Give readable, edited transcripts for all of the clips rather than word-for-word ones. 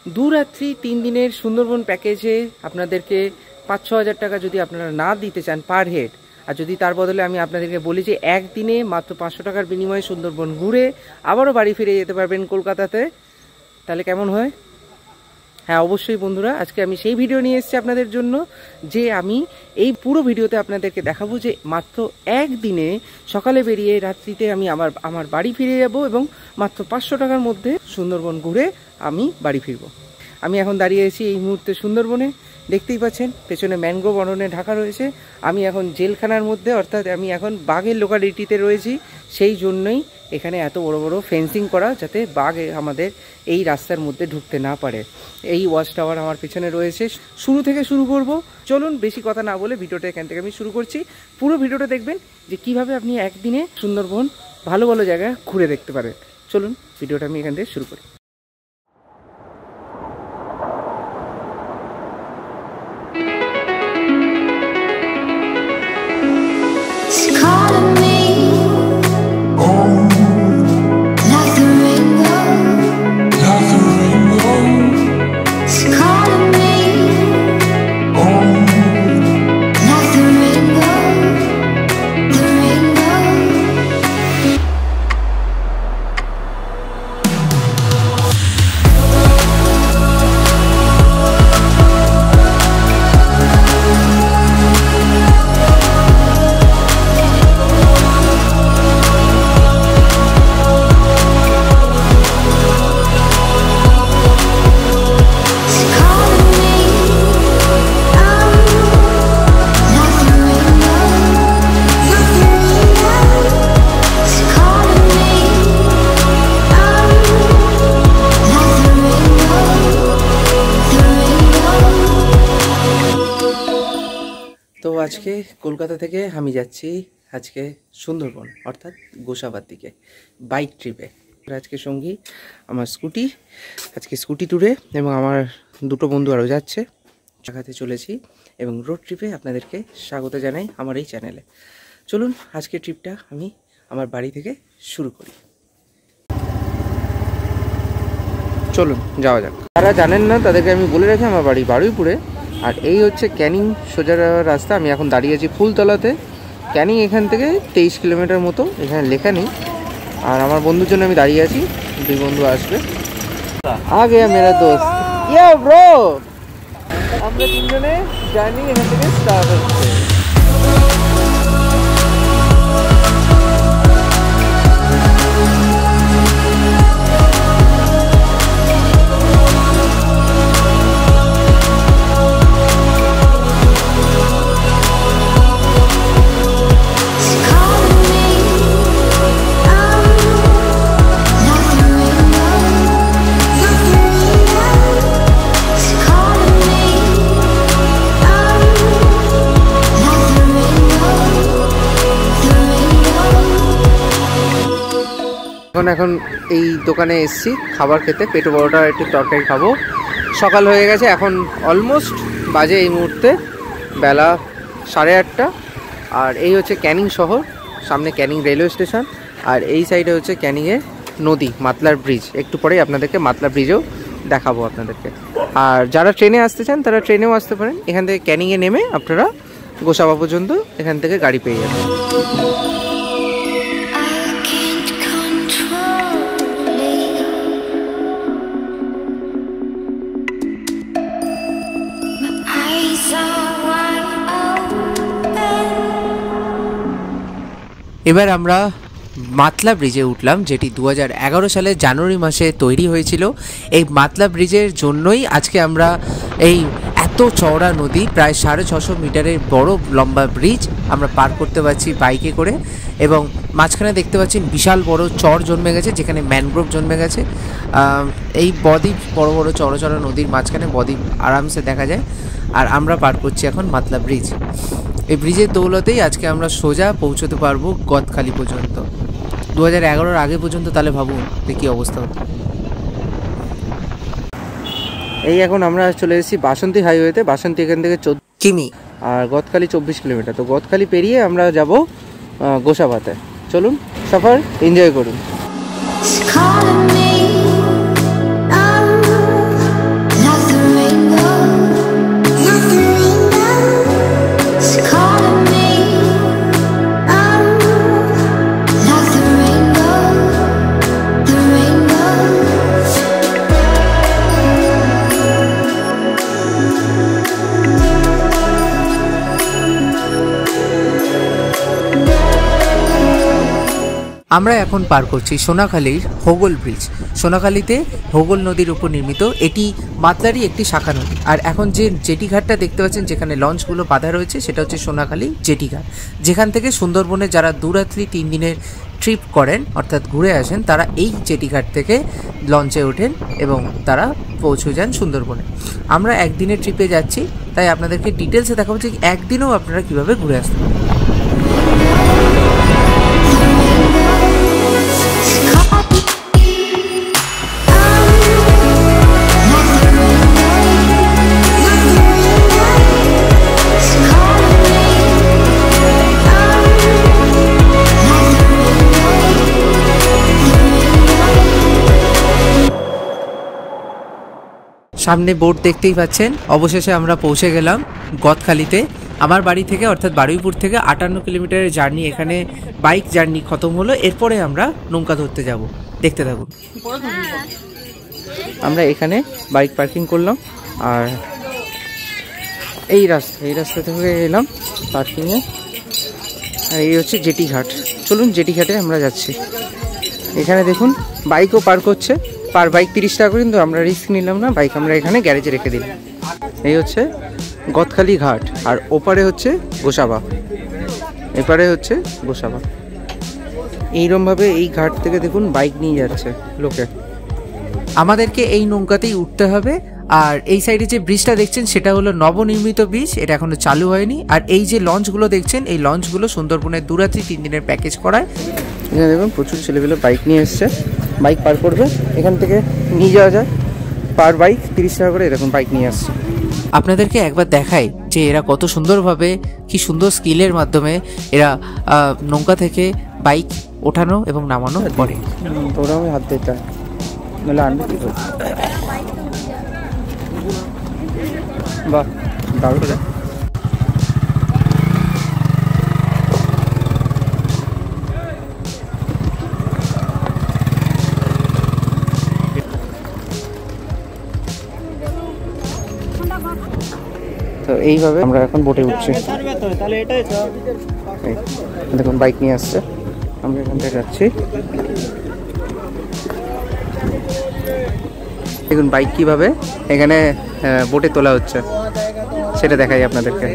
দু রাত্রি 3 দিনের সুন্দরবন প্যাকেজে আপনাদেরকে 5-6 হাজার টাকা যদি আপনারা না দিতে চান পার হেড, আর যদি তার বদলে আমি আপনাদেরকে বলি যে একদিনে মাত্র 500 টাকার বিনিময়ে সুন্দরবন ঘুরে আবারও বাড়ি ফিরে যেতে পারবেন কলকাতাতে, তাহলে কেমন হয়? হ্যাঁ অবশ্যই বন্ধুরা, আজকে আমি সেই ভিডিও নিয়ে এসেছি আপনাদের জন্য, যে আমি এই পুরো ভিডিওতে আপনাদেরকে দেখাবো যে মাত্র একদিনে সকালে বেরিয়ে রাত্রিতে আমি আমার বাড়ি ফিরে যাব এবং মাত্র 500 টাকার মধ্যে সুন্দরবন ঘুরে আমি বাড়ি ফিরবো। আমি এখন দাঁড়িয়ে আছি এই মুহূর্তে সুন্দরবনে, দেখতেই পাচ্ছেন পেছনে ম্যানগ্রোভ অরণ্যে ঢাকা রয়েছে। আমি এখন জেলখানার মধ্যে, অর্থাৎ আমি এখন বাঘের লোকালিটিতে রয়েছি, সেই জন্যই এখানে এত বড় বড় ফেন্সিং করা, যাতে বাঘ আমাদের এই রাস্তার মধ্যে ঢুকতে না পারে। এই ওয়াচ টাওয়ার আমার পেছনে রয়েছে। শুরু থেকে শুরু করব, চলুন বেশি কথা না বলে ভিডিওটা এখান থেকে আমি শুরু করছি। পুরো ভিডিওটা দেখবেন যে কিভাবে আপনি একদিনে সুন্দরবন ভালো ভালো জায়গায় ঘুরে দেখতে পারেন। চলুন ভিডিওটা আমি এখান থেকে শুরু করি। তো আজকে কলকাতা থেকে আমি যাচ্ছি আজকে সুন্দরবন অর্থাৎ গোসাবার দিকে বাইক ট্রিপে। আজকে সঙ্গী আমার স্কুটি, আজকে স্কুটি ট্যুরে, এবং আমার দুটো বন্ধু আরও যাচ্ছে। দেখাতে চলেছি এবং রোড ট্রিপে আপনাদেরকে স্বাগত জানাই আমার এই চ্যানেলে। চলুন আজকে ট্রিপটা আমি আমার বাড়ি থেকে শুরু করি। চলুন যাওয়া যাক। যারা জানেন না তাদেরকে আমি বলে রাখি, আমার বাড়ি বারুইপুরে, আর এই হচ্ছে ক্যানিং সোজা রাস্তা। আমি এখন দাঁড়িয়ে আছি ফুলতলাতে। ক্যানিং এখান থেকে 23 কিলোমিটার মতো, এখানে লেখা নেই। আর আমার বন্ধুর জন্য আমি দাঁড়িয়ে আছি, দুই বন্ধু আসবে। আগে মেরা দোস্ত ইয়া ব্রো, আমরা তিনজনে জার্নি এখান থেকে স্টার্ট হচ্ছে। এখন এই দোকানে এসছি খাবার খেতে, পেটো বড়টা একটু তরকারি খাবো। সকাল হয়ে গেছে, এখন অলমোস্ট বাজে এই মুহূর্তে বেলা 8:30। আর এই হচ্ছে ক্যানিং শহর, সামনে ক্যানিং রেলওয়ে স্টেশন, আর এই সাইডে হচ্ছে ক্যানিংয়ের নদী মাতলার ব্রিজ। একটু পরেই আপনাদেরকে মাতলা ব্রিজও দেখাবো আপনাদেরকে। আর যারা ট্রেনে আসতে চান তারা ট্রেনেও আসতে পারেন। এখান থেকে ক্যানিংয়ে নেমে আপনারা গোসাবা পর্যন্ত এখান থেকে গাড়ি পেয়ে যাবেন। এবার আমরা মাতলা ব্রিজে উঠলাম, যেটি 2011 সালের জানুয়ারি মাসে তৈরি হয়েছিল। এই মাতলা ব্রিজের জন্যই আজকে আমরা এই এত চওড়া নদী, প্রায় 650 মিটারের বড় লম্বা ব্রিজ আমরা পার করতে পারছি বাইকে করে। এবং মাঝখানে দেখতে পাচ্ছেন বিশাল বড় চর জন্মে গেছে, যেখানে ম্যানগ্রোভ জন্মে গেছে। এই বদ্বীপ, বড় বড় চড়া চড়া নদীর মাঝখানে বদ্বীপ আরামসে দেখা যায়। আর আমরা পার করছি এখন মাতলা ব্রিজ। এই ব্রিজের দৌলতেই আজকে আমরা সোজা পৌঁছতে পারবো গদখালি পর্যন্ত। 2011 আগে পর্যন্ত তাহলে ভাবুন যে কী অবস্থা হতো। এই এখন আমরা চলে এসেছি বাসন্তী হাইওয়েতে। বাসন্তী এখান থেকে 14 কিমি আর গদখালি 24 কিলোমিটার। তো গদখালি পেরিয়ে আমরা যাব গোসাবাতে। চলুন সফর এনজয় করুন। আমরা এখন পার করছি সোনাখালীর হোগল ব্রিজ। সোনাখালীতে হোগল নদীর উপর নির্মিত এটি মাতলারই একটি শাখা নদী। আর এখন যে জেটিঘাটটা দেখতে পাচ্ছেন, যেখানে লঞ্চগুলো বাঁধা রয়েছে, সেটা হচ্ছে সোনাখালী জেটিঘাট, যেখান থেকে সুন্দরবনে যারা দূরাত্রি 3 দিনের ট্রিপ করেন অর্থাৎ ঘুরে আসেন, তারা এই জেটিঘাট থেকে লঞ্চে ওঠেন এবং তারা পৌঁছে যান সুন্দরবনে। আমরা একদিনের ট্রিপে যাচ্ছি, তাই আপনাদেরকে ডিটেলসে দেখাবো যে একদিনেও আপনারা কীভাবে ঘুরে আসতে পারেন। সামনে বোট দেখতেই পাচ্ছেন। অবশেষে আমরা পৌঁছে গেলাম গদখালিতে। আমার বাড়ি থেকে অর্থাৎ বারুইপুর থেকে 58 কিলোমিটারের জার্নি, এখানে বাইক জার্নি খতম হলো। এরপরে আমরা নৌকা ধরতে যাব, দেখতে থাকুন। আমরা এখানে বাইক পার্কিং করলাম আর এই রাস্তা থেকে এলাম পার্কিংয়ে। আর এই হচ্ছে জেটিঘাট। চলুন জেটিঘাটে আমরা যাচ্ছি। এখানে দেখুন বাইকও পার্ক হচ্ছে, পার বাইক 30 টাকা করে, কিন্তু আমরা রিস্ক নিলাম না, বাইক আমরা এখানে গ্যারেজে রেখে দিলাম। এই হচ্ছে গদখালি ঘাট, আর ওপারে হচ্ছে গোসাবা, এপারে হচ্ছে গোসাবা। এইরকমভাবে এই ঘাট থেকে দেখুন বাইক নিয়ে যাচ্ছে লোকে। আমাদেরকে এই নৌকাতেই উঠতে হবে। আর এই সাইডে যে ব্রিজটা দেখছেন সেটা হলো নবনির্মিত ব্রিজ, এটা এখনো চালু হয়নি। আর এই যে লঞ্চগুলো দেখছেন, এই লঞ্চগুলো সুন্দরবনের দূরাত্রি 3 দিনের প্যাকেজ করায়। এখানে দেখুন প্রচুর ছেলেগুলো বাইক নিয়ে এসছে, বাইক পার করবে, এখান থেকে নিয়ে যাওয়া যায়। পার বাইক 30 টাকা করে এরকম বাইক নিয়ে আসছে। আপনাদেরকে একবার দেখাই যে এরা কত সুন্দরভাবে, কি সুন্দর স্কিলের মাধ্যমে এরা নৌকা থেকে বাইক ওঠানো এবং নামানো করে। ওরা আমি হাত দিতে নাহলে আনবে কি করে? বাহ, দারুণ। তো এইভাবে আমরা এখন বোটে উঠছি। দেখুন বাইক নিয়ে আসছে, আমরা এখান থেকে যাচ্ছি। দেখুন বাইক কিভাবে এখানে বোটে তোলা হচ্ছে সেটা দেখাই আপনাদেরকে।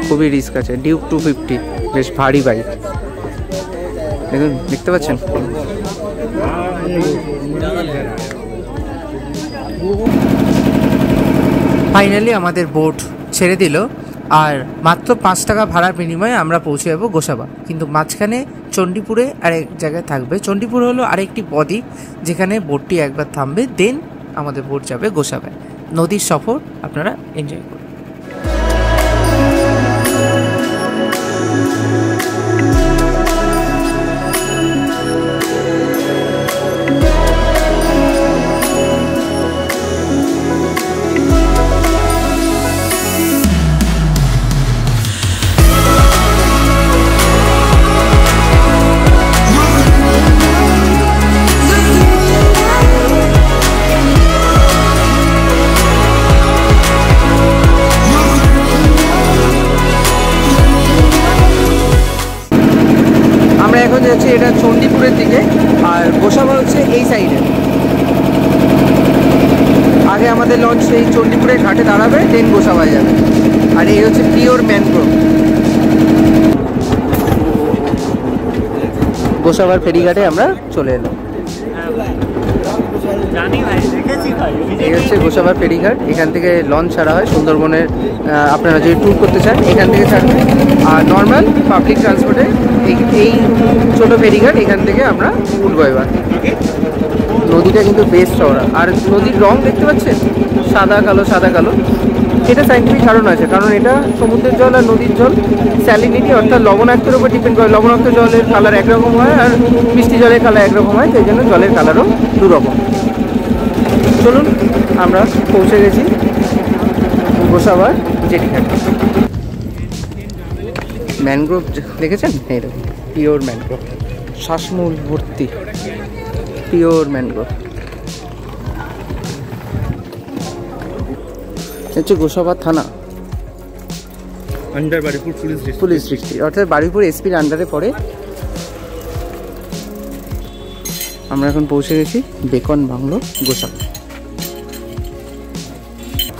খুবই রিস্ক আছে। ডিউক 250, বেশ ভারী বাইক। দেখুন, দেখতে পাচ্ছেন। ফাইনালি আমাদের বোট ছেড়ে দিল, আর মাত্র 5 টাকা ভাড়ার বিনিময়ে আমরা পৌঁছে যাবো গোসাবা। কিন্তু মাঝখানে চণ্ডীপুরে আরেক জায়গায় থাকবে। চণ্ডীপুর হলো আরেকটি বদ্বীপ, যেখানে বোটটি একবার থামবে, দেন আমাদের বোট যাবে গোসাবায়। নদীর সফর আপনারা এনজয় করুন। এখন যাচ্ছে এটা চণ্ডীপুরের দিকে, আর গোসাবা হচ্ছে এই সাইডে। আগে আমাদের লঞ্চ এই চণ্ডীপুরের ঘাটে দাঁড়াবে, দেন গোসাবায় যাবে। আর এই হচ্ছে পিওর ম্যানগ্রোভ। গোসাবার ফেরিঘাটে আমরা চলে এলাম। এই হচ্ছে গোসাবার ফেরিঘাট। এখান থেকে লঞ্চ ছাড়া হয় সুন্দরবনের। আপনারা যদি ট্যুর করতে চান এখান থেকে ছাড়বে, আর নর্মাল পাবলিক ট্রান্সপোর্টে এই ছোটো ফেরিঘাট, এখান থেকে আমরা উঠবো এবার। নদীটা কিন্তু বেশ চওড়া, আর নদীর রং দেখতে পাচ্ছেন, সাদা কালো সাদা কালো। এটা সাইন্টিফিক কারণ আছে, কারণ এটা সমুদ্রের জল আর নদীর জল স্যালিনিটি অর্থাৎ লবণাক্তের উপর ডিপেন্ড করে। লবণাক্ত জলের কালার একরকম হয়, আর মিষ্টি জলের কালার একরকম হয়, সেই জন্য জলের কালারও দুরকম। চলুন, আমরা পৌঁছে গেছি গোসাবার জেটিঘাট। ম্যানগ্রোভ দেখেছেন, এই দেখুন পিওর ম্যানগ্রোভ, শ্বাসমূল ভর্তি পিওর ম্যানগ্রোভ। হচ্ছে গোসাবা থানা। আন্ডার বারুইপুর পুলিশ ডিস্ট্রিক্ট, অর্থাৎ বারুইপুর এসপির আন্ডারে পড়ে। আমরা এখন পৌঁছে গেছি বেকন বাংলো গোসাবা।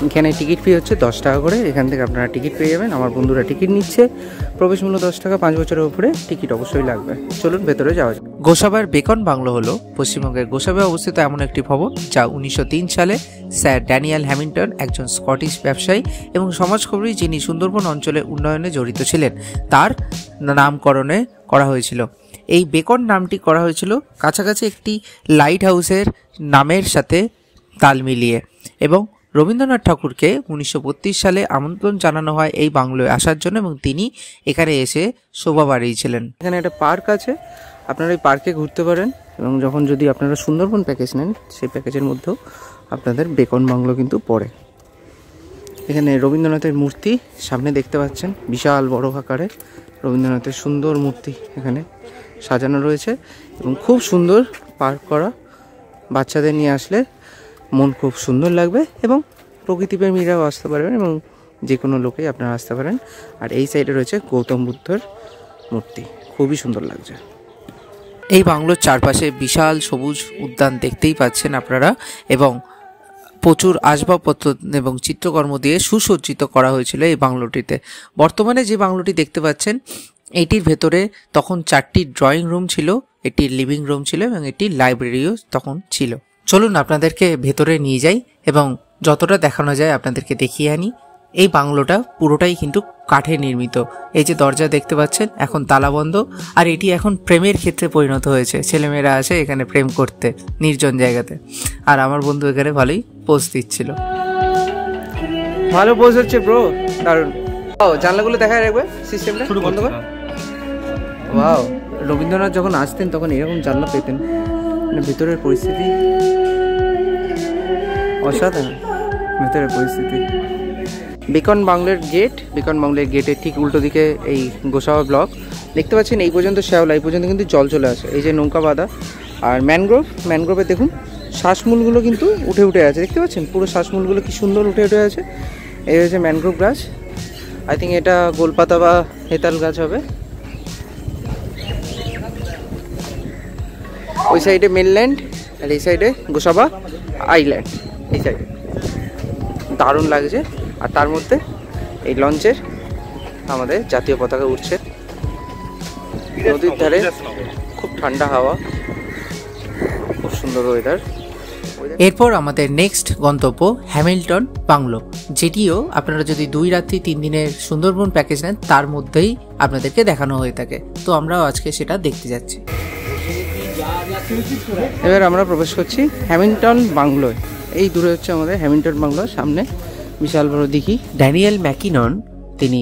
এখানে টিকিট ফি হচ্ছে 10 টাকা করে। এখান থেকে আপনারা টিকিট পেয়ে যাবেন। আমার বন্ধুরা টিকিট নিচ্ছে, প্রবেশ মূল্য 10 টাকা, 5 বছরের উপরে টিকিট অবশ্যই লাগবে। চলুন ভেতরে যাওয়া যাক। গোসাবার বেকন বাংলো হলো পশ্চিমবঙ্গের গোসাবায় অবস্থিত এমন একটি ভবন যা 1903 সালে স্যার ড্যানিয়েল হ্যামিল্টন, একজন স্কটিশ ব্যবসায়ী এবং সমাজকর্মী যিনি সুন্দরবন অঞ্চলের উন্নয়নে জড়িত ছিলেন, তার নামকরণে করা হয়েছিল। এই বেকন নামটি করা হয়েছিল কাছাকাছি একটি লাইট হাউসের নামের সাথে তাল মিলিয়ে, এবং রবীন্দ্রনাথ ঠাকুরকে 1932 সালে আমন্ত্রণ জানানো হয় এই বাংলোয় আসার জন্য, এবং তিনি এখানে এসে শোভা বাড়িয়েছিলেন। এখানে একটা পার্ক আছে, আপনারা এই পার্কে ঘুরতে পারেন, এবং যখন যদি আপনারা সুন্দরবন প্যাকেজ নেন সেই প্যাকেজের মধ্যেও আপনাদের বেকন বাংলো কিন্তু পড়ে। এখানে রবীন্দ্রনাথের মূর্তি সামনে দেখতে পাচ্ছেন, বিশাল বড় আকারে রবীন্দ্রনাথের সুন্দর মূর্তি এখানে সাজানো রয়েছে, এবং খুব সুন্দর পার্ক করা। বাচ্চাদের নিয়ে আসলে মন খুব সুন্দর লাগবে, এবং প্রকৃতিপ্রেমীরাও আসতে পারবেন, এবং যে কোনো লোকেই আপনারা আসতে পারেন। আর এই সাইডে রয়েছে গৌতম বুদ্ধর মূর্তি, খুবই সুন্দর লাগছে। এই বাংলোর চারপাশে বিশাল সবুজ উদ্যান দেখতেই পাচ্ছেন আপনারা, এবং প্রচুর আসবাবপত্র এবং চিত্রকর্ম দিয়ে সুসজ্জিত করা হয়েছিল এই বাংলোটিতে। বর্তমানে যে বাংলোটি দেখতে পাচ্ছেন এটির ভেতরে তখন 4টি ড্রয়িং রুম ছিল, একটি লিভিং রুম ছিল, এবং একটি লাইব্রেরিও তখন ছিল। চলুন আপনাদেরকে ভেতরে নিয়ে যাই এবং যতটা দেখানো যায় আপনাদেরকে দেখিয়ে আনি। এই বাংলোটা পুরোটাই কিন্তু কাঠে নির্মিত। এই যে দরজা দেখতে পাচ্ছেন এখন তালাবন্ধ, আর এটি এখন প্রেমের ক্ষেত্রে পরিণত হয়েছে। ছেলেমেয়েরা আসে এখানে প্রেম করতে নির্জন জায়গাতে, আর আমার বন্ধু এখানে ভালোই পোজ দিচ্ছিল। ভালো পোজ হচ্ছে ব্রো, দারুণ। জানলাগুলো দেখায় রাখবে, সিস্টেমটা বন্ধ কর। ওয়াও, রবীন্দ্রনাথ যখন আসতেন তখন এরকম জানলা পেতেন। মানে ভেতরের পরিস্থিতি অসাধারণ, ভেতরের পরিস্থিতি। বেকন বাংলোর গেট, বেকন বাংলোর গেটের ঠিক উল্টো দিকে এই গোসাবা ব্লক দেখতে পাচ্ছেন। এই পর্যন্ত শ্যাওলা, এই পর্যন্ত কিন্তু জল চলে আসে। এই যে নৌকা বাঁধা, আর ম্যানগ্রোভে দেখুন শ্বাসমূলগুলো কিন্তু উঠে উঠে আছে, দেখতে পাচ্ছেন পুরো শ্বাসমূলগুলো কি সুন্দর উঠে উঠে আছে। এই হচ্ছে ম্যানগ্রোভ গাছ, আই থিঙ্ক এটা গোলপাতা বা হেতাল গাছ হবে। ওই সাইডে মেনল্যান্ড, আর এই সাইডে গোসাবা আইল্যান্ড। এই সাইডে দারুণ লাগছে। আর তার মধ্যে এই লঞ্চের আমাদের জাতীয় পতাকা উঠছে নদীর ধারে, খুব ঠান্ডা হাওয়া, খুব সুন্দর ওয়েদার। এরপর আমাদের নেক্সট গন্তব্য হ্যামিল্টন বাংলো, যেটিও আপনারা যদি 2 রাত্রি 3 দিনের সুন্দরবন প্যাকেজ নেন তার মধ্যেই আপনাদেরকে দেখানো হয়ে থাকে। তো আমরাও আজকে সেটা দেখতে যাচ্ছি। এবার আমরা প্রবেশ করছি হ্যামিল্টন বাংলোয়। এই দূরে হচ্ছে আমাদের হ্যামিল্টন বাংলো, সামনে বিশাল বড় দিঘি। ড্যানিয়েল ম্যাকিনন তিনি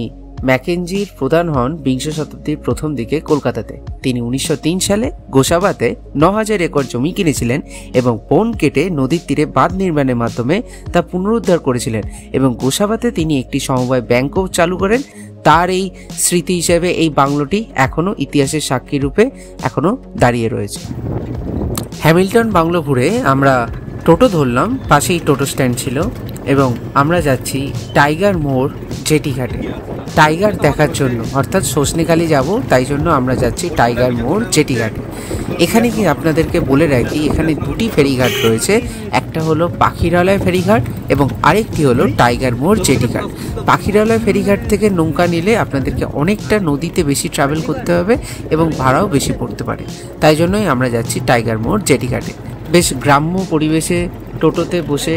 ম্যাকেঞ্জির প্রধান হন বিংশ শতাব্দীর প্রথম দিকে কলকাতাতে। তিনি 1903 সালে গোসাবাতে 9000 একর জমি কিনেছিলেন এবং বন কেটে নদীর তীরে বাঁধ নির্মাণের মাধ্যমে তা পুনরুদ্ধার করেছিলেন, এবং গোসাবাতে তিনি একটি সমবায় ব্যাংকও চালু করেন। তার এই স্মৃতি হিসেবে এই বাংলোটি এখনও ইতিহাসের সাক্ষী রূপে এখনও দাঁড়িয়ে রয়েছে। হ্যামিল্টন বাংলো ঘুরে আমরা টোটো ধরলাম, পাশেই টোটো স্ট্যান্ড ছিল, এবং আমরা যাচ্ছি টাইগার মোড় জেটি ঘাটে টাইগার দেখার জন্য, অর্থাৎ সজনেখালি যাব, তাই জন্য আমরা যাচ্ছি টাইগার মোড় জেটি ঘাটে। এখানে কি আপনাদেরকে বলে রাখি, এখানে 2টি ফেরিঘাট রয়েছে, একটা হলো পাখিরালয় ফেরিঘাট এবং আরেকটি হলো টাইগার মোড় জেটি ঘাট। পাখিরালয় ফেরিঘাট থেকে নৌকা নিলে আপনাদেরকে অনেকটা নদীতে বেশি ট্রাভেল করতে হবে এবং ভাড়াও বেশি পড়তে পারে, তাই জন্যই আমরা যাচ্ছি টাইগার মোড় জেটি ঘাটে। বেশ গ্রাম্য পরিবেশে টোটোতে বসে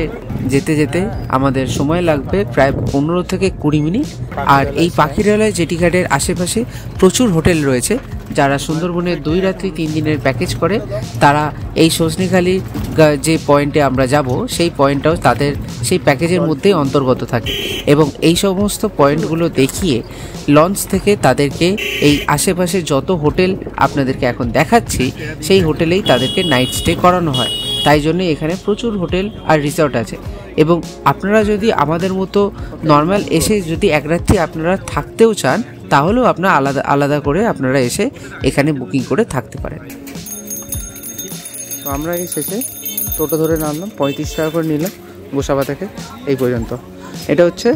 যেতে যেতে আমাদের সময় লাগবে প্রায় 15 থেকে 20 মিনিট। আর এই পাখিরালয় জেটিঘাটের আশেপাশে প্রচুর হোটেল রয়েছে। যারা সুন্দরবনের 2 রাত্রি 3 দিনের প্যাকেজ করে তারা এই সজনেখালি যে পয়েন্টে আমরা যাব সেই পয়েন্টটাও তাদের সেই প্যাকেজের মধ্যেই অন্তর্গত থাকে, এবং এই সমস্ত পয়েন্টগুলো দেখিয়ে লঞ্চ থেকে তাদেরকে এই আশেপাশে যত হোটেল আপনাদেরকে এখন দেখাচ্ছি সেই হোটেলেই তাদেরকে নাইট স্টে করানো হয়। তাই জন্য এখানে প্রচুর হোটেল আর রিসর্ট আছে, এবং আপনারা যদি আমাদের মতো নর্মাল এসে যদি 1 রাত্রি আপনারা থাকতেও চান তাহলেও আপনারা আলাদা আলাদা করে আপনারা এসে এখানে বুকিং করে থাকতে পারেন। তো আমরা এই শেষে টোটো ধরে নামলাম, 35 টাকা করে নিলাম গোসাবা থেকে এই পর্যন্ত। এটা হচ্ছে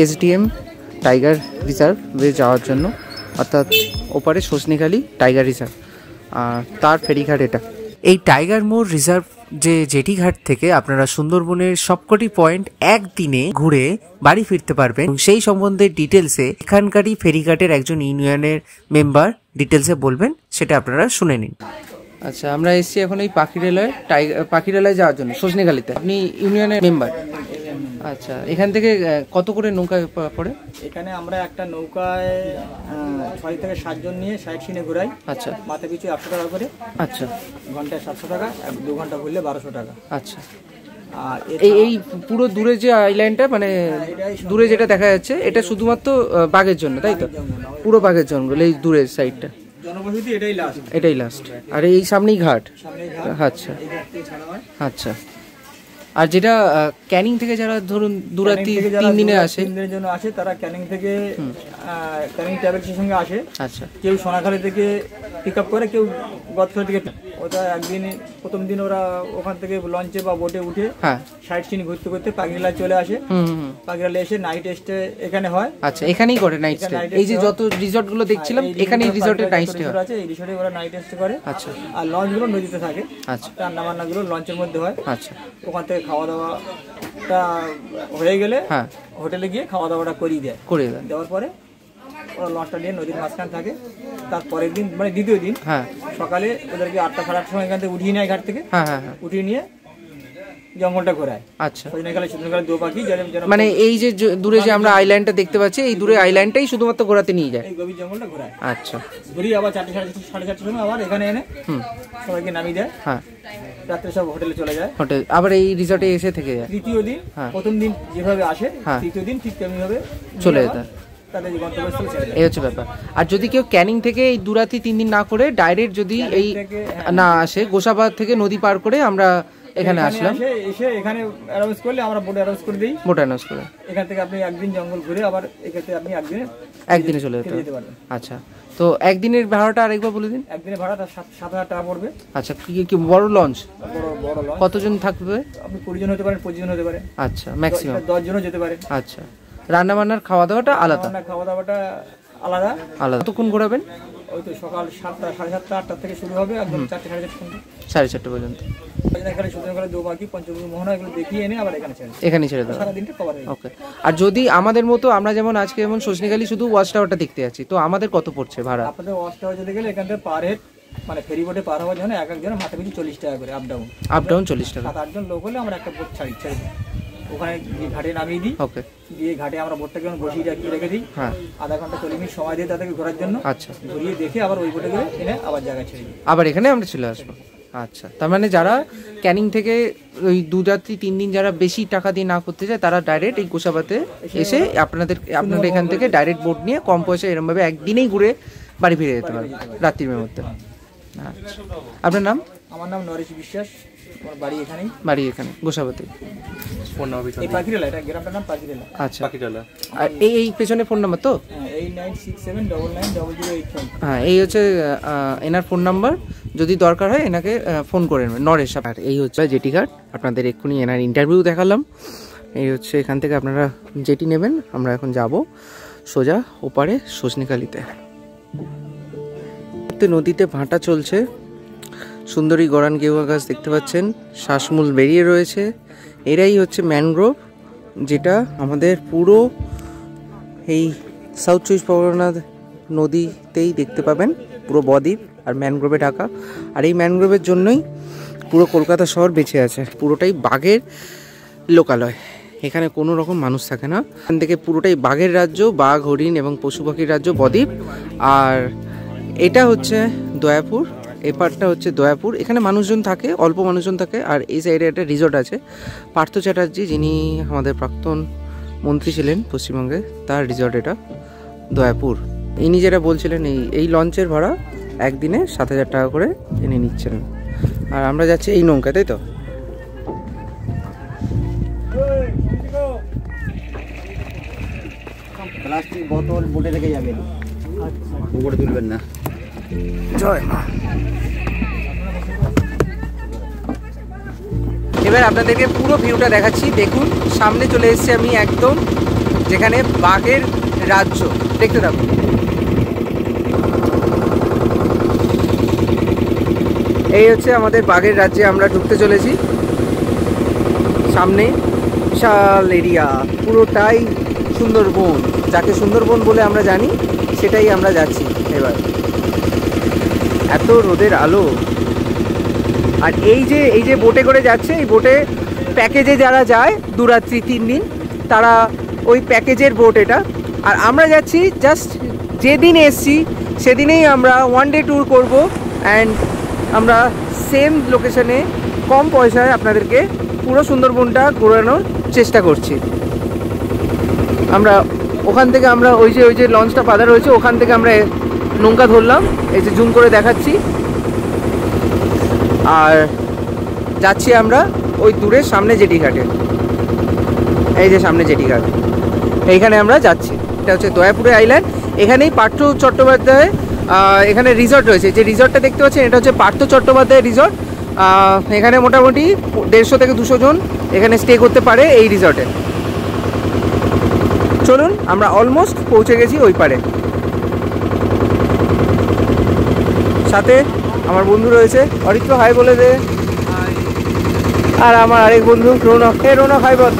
SDM টাইগার রিজার্ভে যাওয়ার জন্য, অর্থাৎ ওপারে সজনেখালি টাইগার রিজার্ভ, আর তার ফেরিঘাট এটা। এই টাইগার মোড় রিজার্ভ যে জেটিঘাট থেকে আপনারা সুন্দরবনের সবকটি পয়েন্ট একদিনে ঘুরে বাড়ি ফিরতে পারবেন। সেই সম্বন্ধে ডিটেলসে এখানকারই ফেরিঘাটের একজন ইউনিয়নের মেম্বার ডিটেলসে বলবেন, সেটা আপনারা শুনে নিন। আচ্ছা, আমরা এসেছি এখন এই পাখিরালয় যাওয়ার জন্য সজনেখালিতে। আপনি ইউনিয়নের মেম্বার? আচ্ছা, এখান থেকে কত করে নৌকা পড়ে? এখানে আমরা একটা নৌকায় 6 থেকে 7 জন নিয়ে সাইড সিনে ঘুরাই। আচ্ছা, মাথা পিছু 100 টাকা করে। আচ্ছা, ঘন্টায় 700 টাকা, 2 ঘন্টা ঘুরলে 1200 টাকা। আচ্ছা। আর এই পুরো দূরে যে আইল্যান্ডটা, মানে দূরে যেটা দেখা যাচ্ছে, এটা শুধুমাত্র বাঘের জন্য, তাই তো? পুরো বাঘের জঙ্গল এই দূরের সাইডটা, জনবসতি এটাই লাস্ট। আর এই সামনেই ঘাট। আচ্ছা, আচ্ছা। আর যেটা ক্যানিং থেকে যারা ধরুন দুরাতি 3 দিনে আসে, 3 দিনের জন্য আসে, তারা ক্যানিং থেকে ক্যানিং ট্রাভেলসের সঙ্গে আসে। আচ্ছা, কেউ সোনাখালী থেকে পিক আপ করে, কেউ গদখালি থেকে। ওটা একদিন প্রথম দিন ওরা ওখান থেকে লঞ্চে বা বোটে উঠে হ্যাঁ, সাইড সিন ঘুরতে ঘুরতে পাখিরালয় চলে আসে। পাখিরালয় এসে নাইট স্টে এখানে হয়। আচ্ছা, এখানেই করে নাইট স্টে? এই যে যত রিসর্ট গুলো দেখছিলাম, এখানেই রিসর্টে নাইট স্টে হয়? আছে, এই রিসর্টে ওরা নাইট স্টে করে। আচ্ছা। আর লঞ্চ গুলো নদীতে থাকে। আচ্ছা। রান্না বান্না গুলো লঞ্চের মধ্যে হয়। আচ্ছা। ওখান থেকে খাওয়া দাওয়াটা হয়ে গেলে হ্যাঁ, হোটেলে গিয়ে খাওয়া দাওয়াটা করিয়ে দেয়। দেওয়ার পরে ওরা লঞ্চটা নিয়ে নদীর মাঝখানে থাকে। তারপরের দিন, মানে দ্বিতীয় দিন, হ্যাঁ, সকালে ওদেরকে 8টা সাড়ে 8টার সময় এখান থেকে উঠিয়ে নেয় ঘাট থেকে। হ্যাঁ, উঠিয়ে নিয়ে জঙ্গলটা ঘোরায়। আচ্ছা, সজনেখালি দো পাখি। মানে এই যে দূরে যে আমরা আইল্যান্ডটা দেখতে পাচ্ছি, এই দূরে আইল্যান্ডটাই শুধুমাত্র ঘোরাতে নিয়ে যায়, এই গভীর জঙ্গলটা ঘোরায়। আচ্ছা, ঘুরিয়ে আবার 4টা সাড়ে 4টার সময় আবার এখানে এনে সবাইকে নামিয়ে দেয়। হ্যাঁ, রাত্রে সব হোটেলে চলে যায়। হোটেল আবার এই রিসর্টে এসে থেকে যায়। তৃতীয় দিন, প্রথম দিন যেভাবে আসে, তৃতীয় দিন ঠিক তেমনি ভাবে চলে যেতে। এই হচ্ছে ব্যাপার। আর যদি কেউ ক্যানিং থেকে এই দুরাতি 3 দিন না করে ডাইরেক্ট যদি এই না আসে, গোসাবাদ থেকে নদী পার করে আমরা এখানে আসলাম, এসে এখানে অ্যারেঞ্জ করলে আমরা বোট অ্যারেঞ্জ করে দিই। বোট অ্যারেঞ্জ করে এখান থেকে আপনি একদিন জঙ্গল ঘুরে আবার এখানে আপনি একদিনে চলে যেতে পারবেন। আচ্ছা, তো একদিনের ভাড়াটা আরেকবার বলে দিন। একদিনের ভাড়াটা 7,000 টাকা পড়বে। আচ্ছা, কি বড় লঞ্চ? বড় লঞ্চ। কতজন থাকবে? আপনি 20 জন হতে পারেন, 25 জন হতে পারে। আচ্ছা, ম্যাক্সিমাম 10 জনও যেতে পারে। আচ্ছা, রান্না বান্নার খাওয়া দাওয়াটা আলাদা? খাওয়া দাওয়াটা আলাদা। কতক্ষণ ঘোরাবেন? ওই তো সকাল 7টা সাড়ে 7টা 8টা থেকে শুরু হবে, একদম 4টে সাড়ে 4টে পর্যন্ত। এখানে সজনেখালি দো পাখি, পঞ্চমুখী মোহনা এগুলো দেখিয়ে এনে আবার এখানে ছেড়ে দেওয়া। সারা দিনটা কভার হয়ে। ওকে। আর যদি আমাদের মতো, আমরা যেমন আজকে যেমন সজনেখালি শুধু ওয়াচ টাওয়ারটা দেখতে যাচ্ছি, তো আমাদের কত পড়ছে ভাড়া? আপনাদের ওয়াচ টাওয়ার যেতে গেলে এখান থেকে পার হেড, মানে ফেরি বোটে পার হওয়ার জন্য এক একজনের মাথা পিছু 40 টাকা করে। আপ ডাউন 40 টাকা। 7-8 জন লোক হলে আমরা একটা বোট ছেড়ে দিই, ওখানে গিয়ে ঘাটে নামিয়ে দিই। ওকে। দিয়ে ঘাটে আমরা বোটটাকে বসিয়ে রেখে দিই। হ্যাঁ, আধা ঘন্টা 40 মিনিট সময় দিয়ে তাদেরকে ঘোরার জন্য। আচ্ছা, ঘুরিয়ে দেখে আবার ওই বোটে করে এনে আবার জায়গায় ছেড়ে দিই, আবার এখানে আমরা চলে আসবো। আচ্ছা, তার মানে যারা ক্যানিং থেকে ওই 2 রাত্রি 3 দিন যারা বেশি টাকা দিয়ে না করতে চায়, তারা ডাইরেক্ট এই গোসাবাতে এসে আপনাদের এখান থেকে ডাইরেক্ট বোট নিয়ে কম পয়সা এরকমভাবে একদিনেই ঘুরে বাড়ি ফিরে যেতে পারে রাত্রির মধ্যে। আচ্ছা, আপনার নাম? আমার নাম নরেশ বিশ্বাস, আমার বাড়ি এখানেই। বাড়ি এখানে গোসাবাতে। ফোন নাম্বার এই পাখিরালয়, এটা গ্রামটার নাম পাখিরালয়। আচ্ছা, পাখিরালয়। আর এই পেছনে ফোন নাম্বার তো? হ্যাঁ, 8967990085। হ্যাঁ, এই হচ্ছে এনার ফোন নাম্বার, যদি দরকার হয় এনাকে ফোন করে নেবেন, নরেশ। আর এই হচ্ছে জেটিঘাট, আপনাদের এক্ষুনি এনার ইন্টারভিউ দেখালাম। এই হচ্ছে এখান থেকে আপনারা জেটি নেবেন। আমরা এখন যাব সোজা ওপারে সজনেখালিতে। নদীতে ভাটা চলছে, সুন্দরী গরান গেরুয়া গাছ দেখতে পাচ্ছেন, শ্বাসমূল বেরিয়ে রয়েছে। এরাই হচ্ছে ম্যানগ্রোভ, যেটা আমাদের পুরো এই সাউথ 24 পরগনা নদীতেই দেখতে পাবেন, পুরো বদ্বীপ আর ম্যানগ্রোভে ঢাকা। আর এই ম্যানগ্রোভের জন্যই পুরো কলকাতা শহর বেঁচে আছে। পুরোটাই বাঘের লোকালয়, এখানে কোনো রকম মানুষ থাকে না। এখান থেকে পুরোটাই বাঘের রাজ্য, বাঘ, হরিণ এবং পশু পাখির রাজ্য বদ্বীপ। আর এটা হচ্ছে দয়াপুর, এই পার্টটা হচ্ছে দয়াপুর। এখানে মানুষজন থাকে, অল্প মানুষজন থাকে। আর এই সাইডে একটা রিসর্ট আছে, পার্থ চ্যাটার্জি, যিনি আমাদের প্রাক্তন মন্ত্রী ছিলেন পশ্চিমবঙ্গে, তার রিসর্ট এটা দয়াপুর। ইনি যেটা বলছিলেন, এই লঞ্চের ভাড়া একদিনে 7,000 টাকা করে ইনি নিচ্ছেন। আর আমরা যাচ্ছি এই নৌকা, তাই তো? প্লাস্টিক বোতল বোটে রেখে যাবেন, বোটে তুলবেন না। জয় মা। এবার আপনাদেরকে পুরো ভিউটা দেখাচ্ছি। দেখুন, সামনে চলে এসেছি আমি একদম, যেখানে বাঘের রাজ্য। দেখতে থাকুন। এই হচ্ছে আমাদের বাঘের রাজ্যে আমরা ঢুকতে চলেছি। সামনে বিশাল এরিয়া, পুরোটাই সুন্দরবন, যাকে সুন্দরবন বলে আমরা জানি সেটাই আমরা যাচ্ছি এবার। এত রোদের আলো। আর এই যে বোটে করে যাচ্ছে, এই বোটে প্যাকেজে যারা যায় 2 রাত্রি 3 দিন, তারা ওই প্যাকেজের বোট এটা। আর আমরা যাচ্ছি জাস্ট যেদিন এসছি সেদিনেই আমরা 1 ডে ট্যুর করব। অ্যান্ড আমরা সেম লোকেশনে কম পয়সায় আপনাদেরকে পুরো সুন্দরবনটা ঘোরানোর চেষ্টা করছি। আমরা ওখান থেকে আমরা ওই যে লঞ্চটা বাঁধা রয়েছে ওখান থেকে আমরা নৌকা ধরলাম, এই যে জুম করে দেখাচ্ছি। আর যাচ্ছি আমরা ওই দূরের সামনে জেটি ঘাটে, এই যে সামনে জেটি ঘাট, এইখানে আমরা যাচ্ছি। এটা হচ্ছে দয়াপুরে আইল্যান্ড। এখানেই পার্থ চট্টোপাধ্যায় এখানে রিসর্ট রয়েছে। যে রিসর্টটা দেখতে পাচ্ছেন এটা হচ্ছে পার্থ চট্টোপাধ্যায় রিসর্ট। এখানে মোটামুটি 150 থেকে 200 জন এখানে স্টে করতে পারে এই রিসর্টে। চলুন, আমরা অলমোস্ট পৌঁছে গেছি ওই পারে। সাথে আমার বন্ধু রয়েছে, অরিত্র হাই বলে দে। আর আমার আরেক বন্ধু রৌনক। রৌনক হাই বল।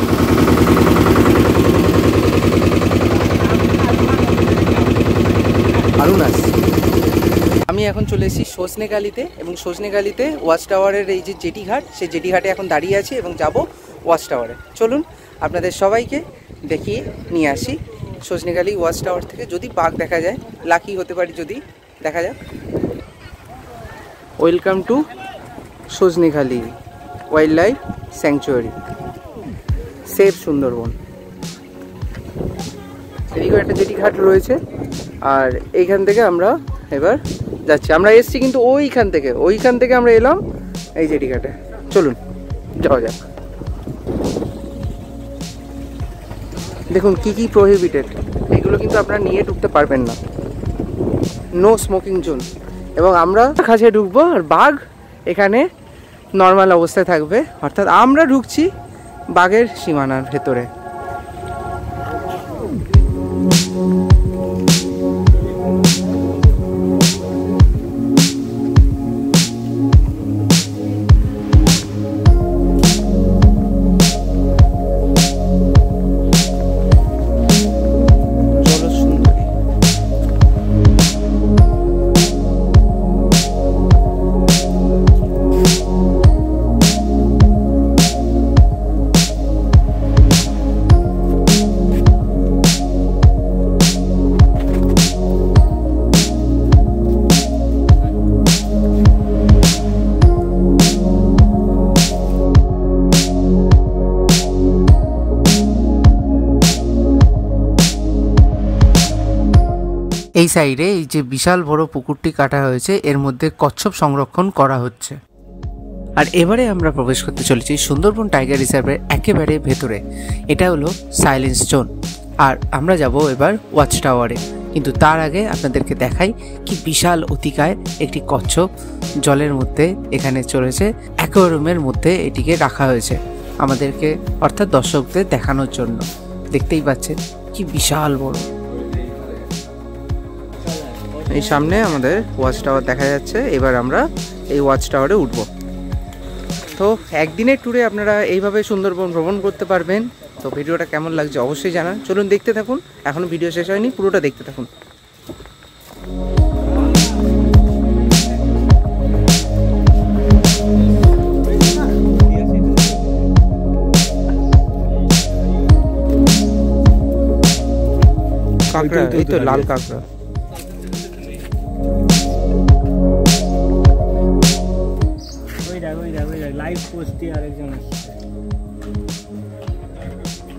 আরুনাস। আমি এখন চলে এসেছি সজনেখালিতে, এবং সজনেখালিতে ওয়াচ টাওয়ারের এই যে জেটি ঘাট, সেই জেটি ঘাটে এখন দাঁড়িয়ে আছি এবং যাব ওয়াচ টাওয়ারে। চলুন আপনাদের সবাইকে দেখিয়ে নিয়ে আসি সজনেখালি ওয়াচ টাওয়ার থেকে। যদি বাঘ দেখা যায়, লাকি হতে পারি যদি দেখা যায়। Welcome to Sajnekhali wild life sanctuary, safe Sundarban. এদিকেও একটা জেটি ঘাট রয়েছে। আর এইখান থেকে আমরা এবার যাচ্ছি। আমরা এসছি কিন্তু ওইখান থেকে আমরা এলাম এই জেটি ঘাটে। চলুন যাওয়া যাক। দেখুন কি কি প্রহিবিটেড, এগুলো কিন্তু আপনারা নিয়ে ঢুকতে পারবেন না। No smoking zone. এবং আমরা কাছে ঢুকবো, আর বাঘ এখানে নর্মাল অবস্থায় থাকবে। অর্থাৎ আমরা ঢুকছি বাঘের সীমানার ভেতরে। এই সাইডে এই যে বিশাল বড় পুকুরটি কাটা হয়েছে, এর মধ্যে কচ্ছপ সংরক্ষণ করা হচ্ছে। আর এবারে আমরা প্রবেশ করতে চলেছি সুন্দরবন টাইগার রিজার্ভের একেবারে ভেতরে। এটা হলো সাইলেন্স জোন। আর আমরা যাব এবার ওয়াচ টাওয়ারে। কিন্তু তার আগে আপনাদেরকে দেখাই কি বিশাল অতিকায় একটি কচ্ছপ জলের মধ্যে এখানে চলেছে। অ্যাকোয়ারিয়ামের মধ্যে এটিকে রাখা হয়েছে আমাদেরকে, অর্থাৎ দর্শকদের দেখানোর জন্য। দেখতেই পাচ্ছেন কি বিশাল বড়। এই সামনে আমাদের ওয়াচ টাওয়ার দেখা যাচ্ছে। এবার আমরা এই ওয়াচ টাওয়ারে উঠব। তো একদিনের ট্যুরে আপনারা এইভাবে সুন্দরবন ভ্রমণ করতে পারবেন। তো ভিডিওটা কেমন লাগছে অবশ্যই জানান। চলুন দেখতে থাকুন, এখনও ভিডিও শেষ হয়নি, পুরোটা দেখতে থাকুন। কাঁকড়া, এই তো লাল কাঁকড়া।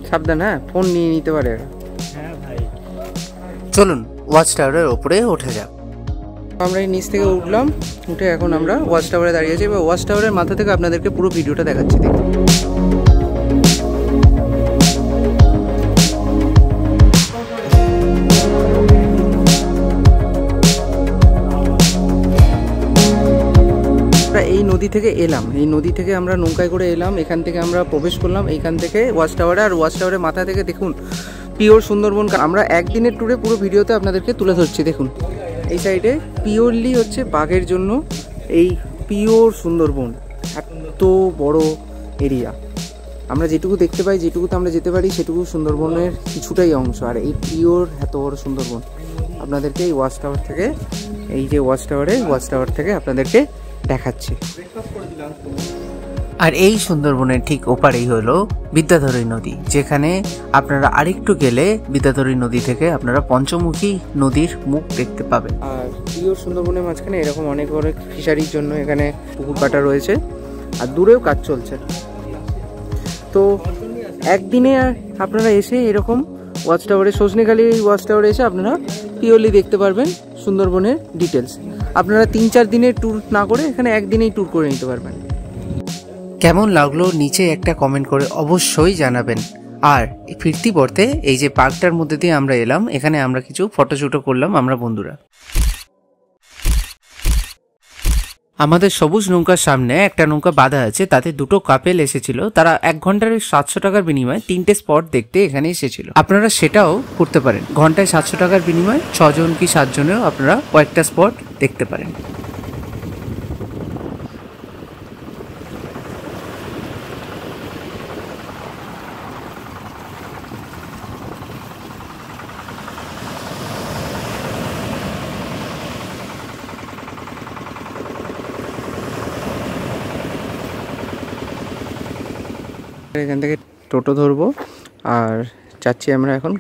সাবধান, হ্যাঁ, ফোন নিয়ে নিতে পারে। হ্যাঁ ভাই, চলুন ওয়াচ টাওয়ারের ওপরে উঠে যাক। আমরা এই নিচ থেকে উঠলাম, উঠে এখন আমরা ওয়াচ টাওয়ারে দাঁড়িয়ে আছি। এবার ওয়াচ টাওয়ারের মাথা থেকে আপনাদেরকে পুরো ভিডিওটা দেখাচ্ছি। দেখুন এই নদী থেকে এলাম, এই নদী থেকে আমরা নৌকায় করে এলাম, এখান থেকে আমরা প্রবেশ করলাম এইখান থেকে ওয়াচ টাওয়ারে। আর ওয়াচ টাওয়ারের মাথা থেকে দেখুন পিওর সুন্দরবন। আমরা একদিনের ট্যুরে পুরো ভিডিওতে আপনাদেরকে তুলে ধরছি। দেখুন এই সাইডে পিওরলি হচ্ছে বাঘের জন্য এই পিওর সুন্দরবন, এত বড় এরিয়া। আমরা যেটুকু দেখতে পাই, যেটুকুতে আমরা যেতে পারি, সেটুকু সুন্দরবনের কিছুটাই অংশ। আর এই পিওর এত বড় সুন্দরবন আপনাদেরকে এই ওয়াচ টাওয়ার থেকে, এই যে ওয়াচ টাওয়ার থেকে আপনাদেরকে দেখাচ্ছি। আর এই সুন্দরবনের ঠিক ওপারেই হলো বিদ্যাধরী নদী, যেখানে আপনারা আরেকটু গেলে বিদ্যাধরী নদী থেকে আপনারা পঞ্চমুখী নদীর মুখ দেখতে পাবেন। আর পিওর সুন্দরবনের মাঝখানে এরকম অনেক অনেক ফিশারির জন্য এখানে পুকুর কাটা রয়েছে, আর দূরেও কাজ চলছে। তো একদিনে আপনারা এসে এরকম ওয়াচ টাওয়ারে, সজনেখালি ওয়াচ টাওয়ারে এসে আপনারা পিওরলি দেখতে পারবেন সুন্দরবনের ডিটেলস। আপনারা 3-4 দিনের ট্যুর না করে এখানে একদিনেই ট্যুর করে নিতে পারবেন। কেমন লাগলো নিচে একটা কমেন্ট করে অবশ্যই জানাবেন। আর ফিরতি পথে এই যে পার্কটার মধ্যে দিয়ে আমরা এলাম, এখানে আমরা কিছু ফটোশ্যুটও করলাম আমরা বন্ধুরা। আমাদের সবুজ নৌকার সামনে একটা নৌকা বাঁধা আছে, তাতে দুটো কাপেল এসেছিল। তারা 1 ঘন্টার 700 টাকার বিনিময়ে 3টে স্পট দেখতে এখানে এসেছিল। আপনারা সেটাও করতে পারেন। ঘন্টায় 700 টাকার বিনিময়ে 6 জন কি 7 জনেও আপনারা কয়েকটা স্পট দেখতে পারেন। এখান থেকে টোটো ধরবো আর যাচ্ছি আমরা এখন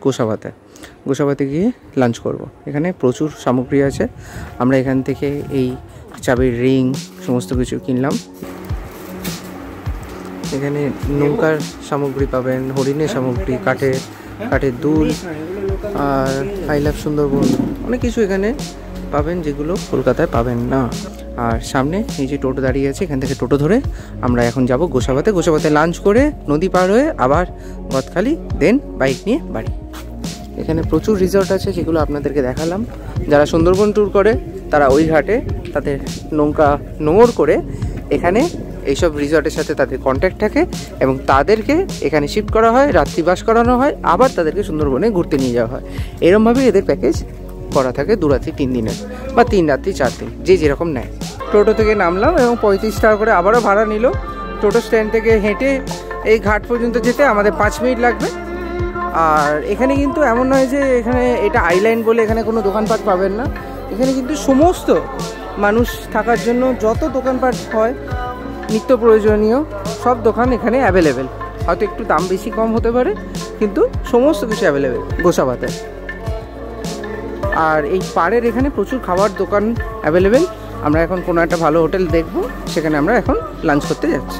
গোসাবাতে গিয়ে লাঞ্চ করব। এখানে প্রচুর সামগ্রী আছে। আমরা এখান থেকে এই চাবির রিং সমস্ত কিছু কিনলাম। এখানে নৌকার সামগ্রী পাবেন, হরিণের সামগ্রী, কাঠের দুল, আর আই লাভ সুন্দরবন, অনেক কিছু এখানে পাবেন যেগুলো কলকাতায় পাবেন না। আর সামনে এই যে টোটো দাঁড়িয়ে আছে, এখান থেকে টোটো ধরে আমরা এখন যাব গোসাবাতে লাঞ্চ করে নদী পার হয়ে আবার গদখালি, দেন বাইক নিয়ে বাড়ি। এখানে প্রচুর রিসর্ট আছে যেগুলো আপনাদেরকে দেখালাম। যারা সুন্দরবন ট্যুর করে তারা ওই ঘাটে তাদের নৌকা নোঙর করে এখানে এইসব রিসর্টের সাথে তাদের কন্ট্যাক্ট থাকে এবং তাদেরকে এখানে শিফট করা হয়, রাত্রিবাস করানো হয়, আবার তাদেরকে সুন্দরবনে ঘুরতে নিয়ে যাওয়া হয়। এরমভাবেই এদের প্যাকেজ করা থাকে 2 রাত্রি 3 দিনের, বা 3 রাত্রি 4 দিন, যে যেরকম নেয়। টোটো থেকে নামলাম এবং 35 টাকা করে আবারও ভাড়া নিল। টোটো স্ট্যান্ড থেকে হেঁটে এই ঘাট পর্যন্ত যেতে আমাদের 5 মিনিট লাগবে। আর এখানে কিন্তু এমন নয় যে এখানে এটা আইল্যান্ড বলে এখানে কোনো দোকানপাট পাবেন না। এখানে কিন্তু সমস্ত মানুষ থাকার জন্য যত দোকানপাট হয় নিত্য প্রয়োজনীয় সব দোকান এখানে অ্যাভেলেবেল। হয়তো একটু দাম বেশি কম হতে পারে, কিন্তু সমস্ত কিছু অ্যাভেলেবেল গোসাবাতে। আর এই পাড়ের এখানে প্রচুর খাবার দোকান অ্যাভেলেবেল। আমরা এখন কোনো একটা ভালো হোটেল দেখব, সেখানে আমরা এখন লাঞ্চ করতে যাচ্ছি।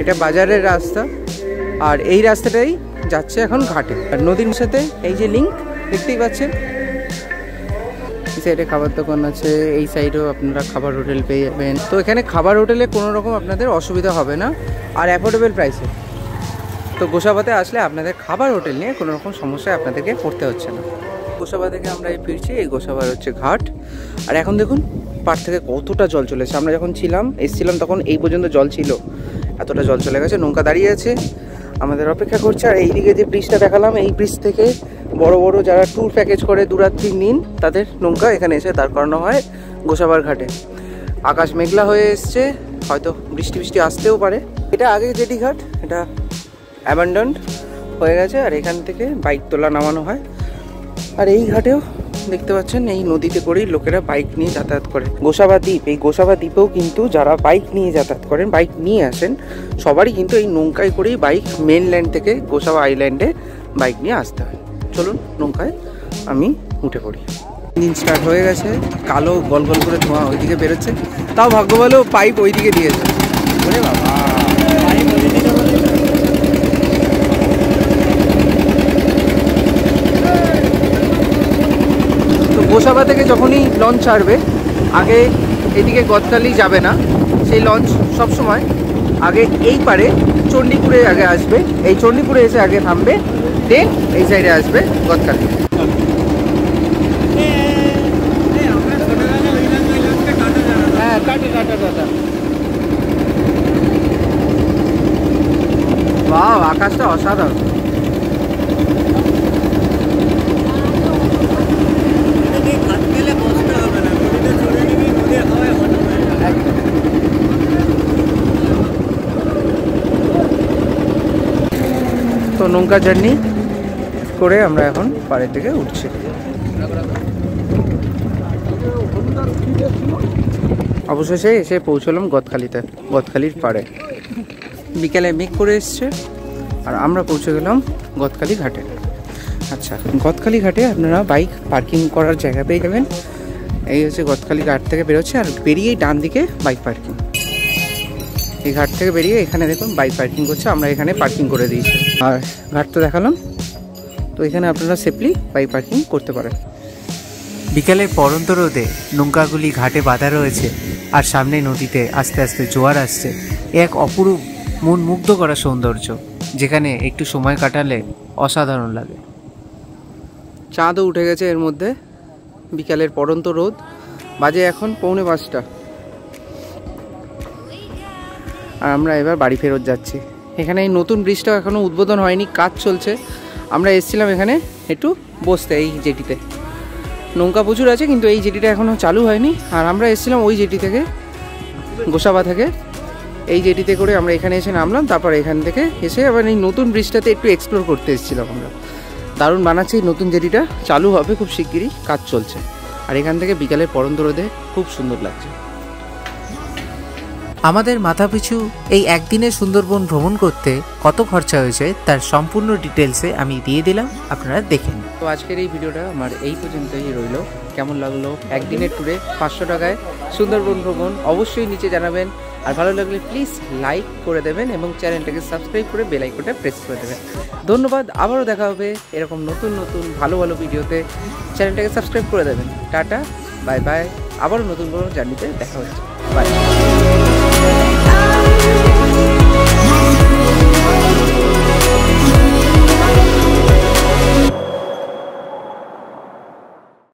এটা বাজারের রাস্তা, আর এই রাস্তাটাই যাচ্ছে এখন ঘাটে। আর নদীর সাথে এই যে লিঙ্ক দেখতেই পাচ্ছেন, এই সাইডে খাবার দোকান আছে, এই সাইডেও আপনারা খাবার হোটেল পেয়ে যাবেন। তো এখানে খাবার হোটেলে কোনো রকম আপনাদের অসুবিধা হবে না, আর অ্যাফোর্ডেবল প্রাইসে। তো গোসাবাতে আসলে আপনাদের খাবার হোটেল নিয়ে কোনো রকম সমস্যায় আপনাদেরকে পড়তে হচ্ছে না। গোসাবা থেকে আমরা এই ফিরছি, এই গোসাবার হচ্ছে ঘাট। আর এখন দেখুন পাড় থেকে কতটা জল চলেছে। আমরা যখন এসছিলাম তখন এই পর্যন্ত জল ছিল, এতটা জল চলে গেছে। নৌকা দাঁড়িয়ে আছে, আমাদের অপেক্ষা করছে। আর এইদিকে যে ব্রিজটা দেখালাম, এই ব্রিজ থেকে বড় বড় যারা ট্যুর প্যাকেজ করে 2 রাত্রি নিন, তাদের নৌকা এখানে এসে দাঁড় করানো হয় গোসাবার ঘাটে। আকাশ মেঘলা হয়ে এসছে, হয়তো বৃষ্টি আসতেও পারে। এটা আগে জেটি ঘাট, এটা অ্যাবান্ডন্ড হয়ে গেছে। আর এখান থেকে বাইক তোলা নামানো হয়। আর এই ঘাটেও দেখতে পাচ্ছেন এই নদীতে করেই লোকেরা বাইক নিয়ে যাতায়াত করে। গোসাবা দ্বীপ, এই গোসাবা দ্বীপেও কিন্তু যারা বাইক নিয়ে যাতায়াত করেন, বাইক নিয়ে আসেন, সবারই কিন্তু এই নৌকায় করেই বাইক মেনল্যান্ড থেকে গোসাবা আইল্যান্ডে বাইক নিয়ে আসতে হয়। চলুন নৌকায় আমি উঠে পড়ি। ইঞ্জিন স্টার্ট হয়ে গেছে, কালো গল গল করে ধোঁয়া ওইদিকে বেরোচ্ছে। তাও ভাগ্য ভালো পাইপ ওইদিকে দিয়েছে। ওরে বাবা, গোসাবা থেকে যখনই লঞ্চ ছাড়বে, আগে এদিকে গদখালি যাবে না, সেই লঞ্চ সবসময় আগে এই পারে চণ্ডীপুরে আগে আসবে, এই চণ্ডীপুরে এসে আগে থামবে, দেন এই সাইডে আসবে গদখালি। হ্যাঁ, কাটা। বাহ, আকাশটা অসাধারণ। নৌকা জার্নি করে আমরা এখন পাড়ের দিকে উঠছি। অবশেষে এসে পৌঁছলাম গদখালিতে, গদখালির পাড়ে। বিকেলে মেঘ করে এসছে আর আমরা পৌঁছে গেলাম গদখালি ঘাটে। আচ্ছা, গদখালি ঘাটে আপনারা বাইক পার্কিং করার জায়গা পেয়ে যাবেন। এই হচ্ছে গদখালি ঘাট থেকে বেরোচ্ছে, আর বেরিয়েই ডান দিকে বাইক পার্কিং। এই ঘাট থেকে বেরিয়ে এখানে দেখুন বাইক পার্কিং করছে, আমরা এখানে পার্কিং করে দিয়েছি। আর ঘাটটা দেখালাম, তো এখানে আপনারা সেফলি বাইক পার্কিং করতে পারেন। বিকালের পড়ন্ত রোদে নৌকাগুলি ঘাটে বাঁধা রয়েছে আর সামনে নদীতে আস্তে আস্তে জোয়ার আসছে। এক অপরূপ মন মুগ্ধ করা সৌন্দর্য, যেখানে একটু সময় কাটালে অসাধারণ লাগে। চাঁদও উঠে গেছে এর মধ্যে। বিকালের পড়ন্ত রোদ, বাজে এখন 4:45। আর আমরা এবার বাড়ি ফেরত যাচ্ছি। এখানে এই নতুন ব্রিজটাও এখনও উদ্বোধন হয়নি, কাজ চলছে। আমরা এসেছিলাম এখানে একটু বসতে, এই জেটিতে নৌকা প্রচুর আছে, কিন্তু এই জেটিটা এখনও চালু হয়নি। আর আমরা এসেছিলাম ওই জেটি থেকে, গোসাবা থেকে। এই জেটিতে করে আমরা এখানে এসে নামলাম, তারপর এখান থেকে এসে আবার এই নতুন ব্রিজটাতে একটু এক্সপ্লোর করতে এসেছিলাম আমরা। দারুণ বানাচ্ছে এই নতুন জেটিটা, চালু হবে খুব শিগগিরই, কাজ চলছে। আর এখান থেকে বিকালের পড়ন্ত রোদে খুব সুন্দর লাগছে। আমাদের মাথাপিছু এই একদিনের সুন্দরবন ভ্রমণ করতে কত খরচা হয়েছে তার সম্পূর্ণ ডিটেলসে আমি দিয়ে দিলাম, আপনারা দেখেন। তো আজকের এই ভিডিওটা আমার এই পর্যন্তই রইল। কেমন লাগলো একদিনের ট্যুরে 500 টাকায় সুন্দরবন ভ্রমণ অবশ্যই নিচে জানাবেন। আর ভালো লাগলে প্লিজ লাইক করে দেবেন এবং চ্যানেলটাকে সাবস্ক্রাইব করে বেল আইকনটা প্রেস করে দেবেন। ধন্যবাদ, আবারও দেখা হবে এরকম নতুন নতুন ভালো ভালো ভিডিওতে। চ্যানেলটাকে সাবস্ক্রাইব করে দেবেন। টাটা, বাই বাই, আবারও নতুন কোনো জার্নিতে দেখা হচ্ছে। বাই।